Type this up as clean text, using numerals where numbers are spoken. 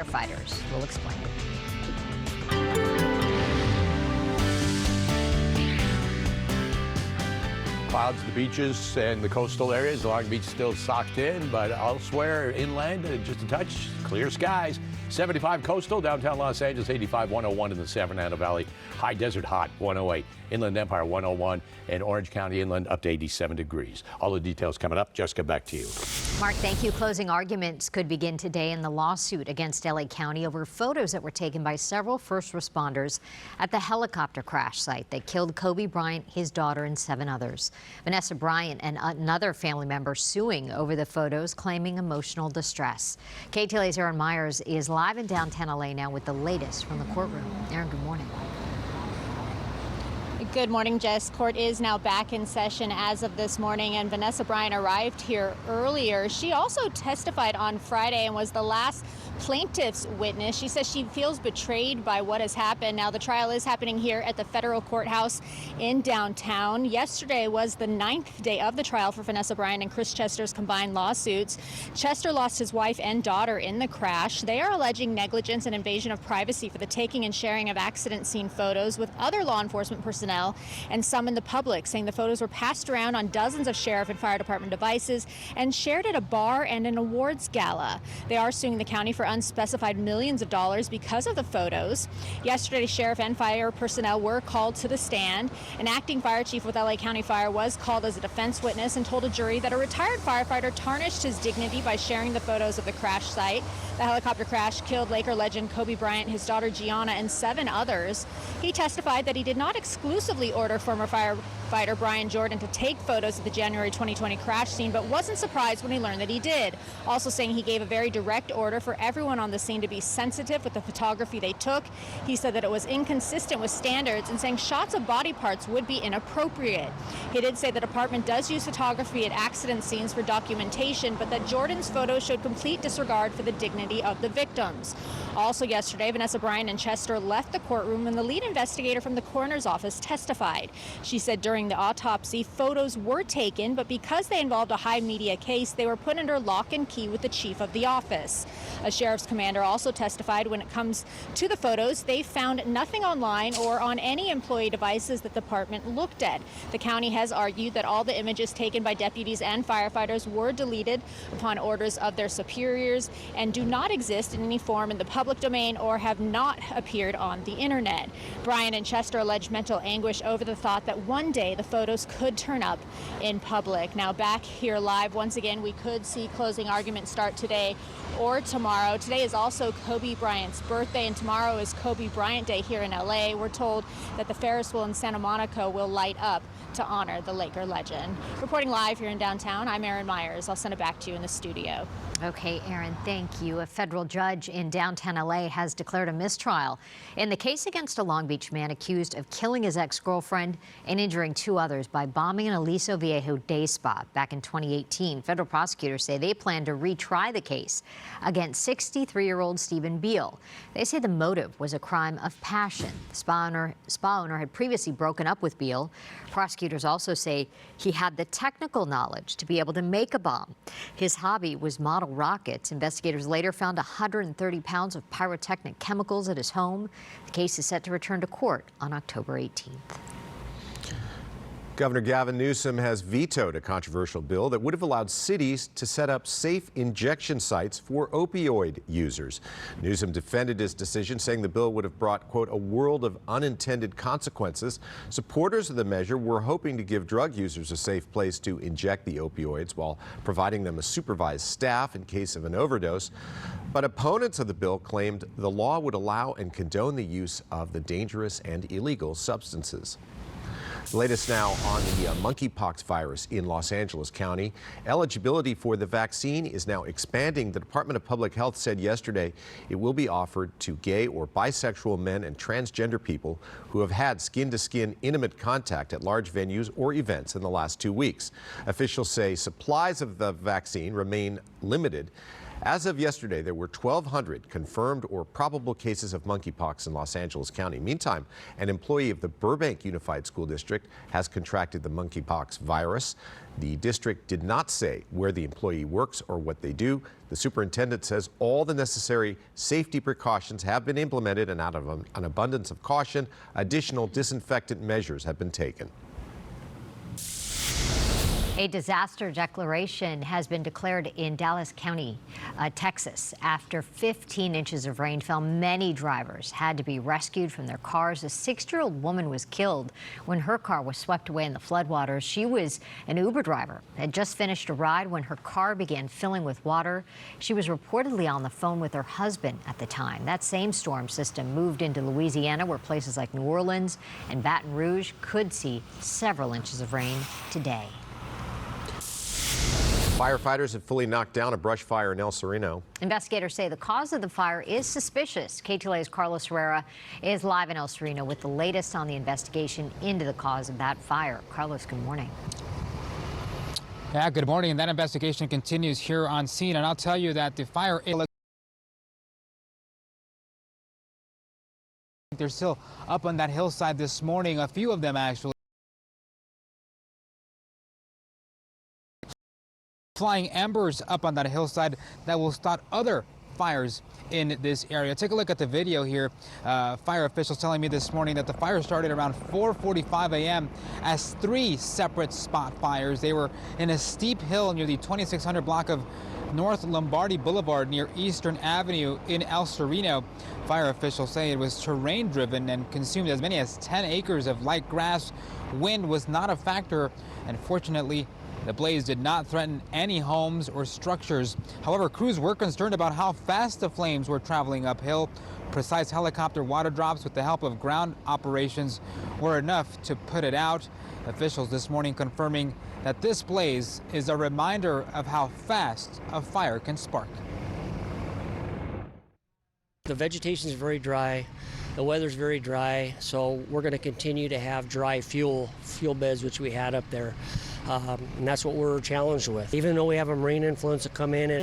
Firefighters will explain. Clouds, the beaches, and the coastal areas. Long Beach still socked in, but elsewhere inland, just a touch, clear skies. 75 coastal, downtown Los Angeles, 85, 101 in the San Fernando Valley. High desert hot, 108. Inland Empire, 101. And Orange County inland up to 87 degrees. All the details coming up. Jessica, back to you. Mark, thank you. Closing arguments could begin today in the lawsuit against LA County over photos that were taken by several first responders at the helicopter crash site that killed Kobe Bryant, his daughter, and 7 others. Vanessa Bryant and another family member suing over the photos, claiming emotional distress. KTLA's Aaron Myers is live in downtown LA now with the latest from the courtroom. Aaron, good morning. Good morning, Jess. Court is now back in session as of this morning, and Vanessa Bryant arrived here earlier. She also testified on Friday and was the last plaintiff's witness. She says she feels betrayed by what has happened. Now, the trial is happening here at the federal courthouse in downtown. Yesterday was the 9th day of the trial for Vanessa Bryant and Chris Chester's combined lawsuits. Chester lost his wife and daughter in the crash. They are alleging negligence and invasion of privacy for the taking and sharing of accident scene photos with other law enforcement personnel and some in the public, saying the photos were passed around on dozens of sheriff and fire department devices and shared at a bar and an awards gala. They are suing the county for unspecified millions of dollars because of the photos. Yesterday, sheriff and fire personnel were called to the stand. An acting fire chief with LA County Fire was called as a defense witness and told a jury that a retired firefighter tarnished his dignity by sharing the photos of the crash site. The helicopter crash killed Laker legend Kobe Bryant, his daughter Gianna, and 7 others. He testified that he did not exclusively order former firefighter Brian Jordan to take photos of the January 2020 crash scene, but wasn't surprised when he learned that he did. Also saying he gave a very direct order for everyone on the scene to be sensitive with the photography they took. He said that it was inconsistent with standards and saying shots of body parts would be inappropriate. He did say the department does use photography at accident scenes for documentation, but that Jordan's photos showed complete disregard for the dignity of the victims. Also yesterday, Vanessa Bryant and Chester left the courtroom when the lead investigator from the coroner's office testified. She said during the autopsy, photos were taken, but because they involved a high media case, they were put under lock and key with the chief of the office. A sheriff's commander also testified when it comes to the photos, they found nothing online or on any employee devices that the department looked at. The county has argued that all the images taken by deputies and firefighters were deleted upon orders of their superiors and do not exist in any form in the public domain or have not appeared on the internet. Bryant and Chester alleged mental anguish over the thought that one day the photos could turn up in public. Now back here live, once again, we could see closing arguments start today or tomorrow. Today is also Kobe Bryant's birthday, and tomorrow is Kobe Bryant Day here in LA. We're told that the Ferris wheel in Santa Monica will light up to honor the Laker legend. Reporting live here in downtown, I'm Aaron Myers. I'll send it back to you in the studio. Okay, Aaron, thank you. A federal judge in downtown LA has declared a mistrial in the case against a Long Beach man accused of killing his ex-girlfriend and injuring 2 others by bombing an Aliso Viejo day spa back in 2018. Federal prosecutors say they plan to retry the case against 63-year-old Stephen Beal. They say the motive was a crime of passion. The spa owner had previously broken up with Beal. Prosecutors also say he had the technical knowledge to be able to make a bomb. His hobby was model rockets. Investigators later found 130 pounds of pyrotechnic chemicals at his home. The case is set to return to court on October 18th. Governor Gavin Newsom has vetoed a controversial bill that would have allowed cities to set up safe injection sites for opioid users. Newsom defended his decision, saying the bill would have brought, quote, a world of unintended consequences. Supporters of the measure were hoping to give drug users a safe place to inject the opioids while providing them a supervised staff in case of an overdose. But opponents of the bill claimed the law would allow and condone the use of the dangerous and illegal substances. The latest now on the monkeypox virus in Los Angeles County. Eligibility for the vaccine is now expanding. The Department of Public Health said yesterday it will be offered to gay or bisexual men and transgender people who have had skin-to-skin intimate contact at large venues or events in the last 2 weeks. Officials say supplies of the vaccine remain limited As of yesterday, there were 1,200 confirmed or probable cases of monkeypox in Los Angeles County. Meantime, an employee of the Burbank Unified School District has contracted the monkeypox virus. The district did not say where the employee works or what they do. The superintendent says all the necessary safety precautions have been implemented, and out of an abundance of caution, additional disinfectant measures have been taken. A disaster declaration has been declared in Dallas County, Texas. After 15 inches of rain fell, many drivers had to be rescued from their cars. A 6-year-old woman was killed when her car was swept away in the floodwaters. She was an Uber driver, had just finished a ride when her car began filling with water. She was reportedly on the phone with her husband at the time. That same storm system moved into Louisiana, where places like New Orleans and Baton Rouge could see several inches of rain today. Firefighters have fully knocked down a brush fire in El Sereno. Investigators say the cause of the fire is suspicious. KTLA's Carlos Herrera is live in El Sereno with the latest on the investigation into the cause of that fire. Carlos, good morning. Yeah, good morning. And that investigation continues here on scene. And I'll tell you that the fire, they're still up on that hillside this morning. A few of them actually flying embers up on that hillside that will start other fires in this area. Take a look at the video here. Fire officials telling me this morning that the fire started around 4:45 a.m. as 3 separate spot fires. They were in a steep hill near the 2600 block of North Lombardi Boulevard near Eastern Avenue in El Sereno. Fire officials say it was terrain driven and consumed as many as 10 acres of light grass. Wind was not a factor, and fortunately, the blaze did not threaten any homes or structures. However, crews were concerned about how fast the flames were traveling uphill. Precise helicopter water drops with the help of ground operations were enough to put it out. Officials this morning confirming that this blaze is a reminder of how fast a fire can spark. The vegetation is very dry. The weather's very dry, so we're going to continue to have dry fuel beds, which we had up there. And that's what we're challenged with. Even though we have a marine influenza come in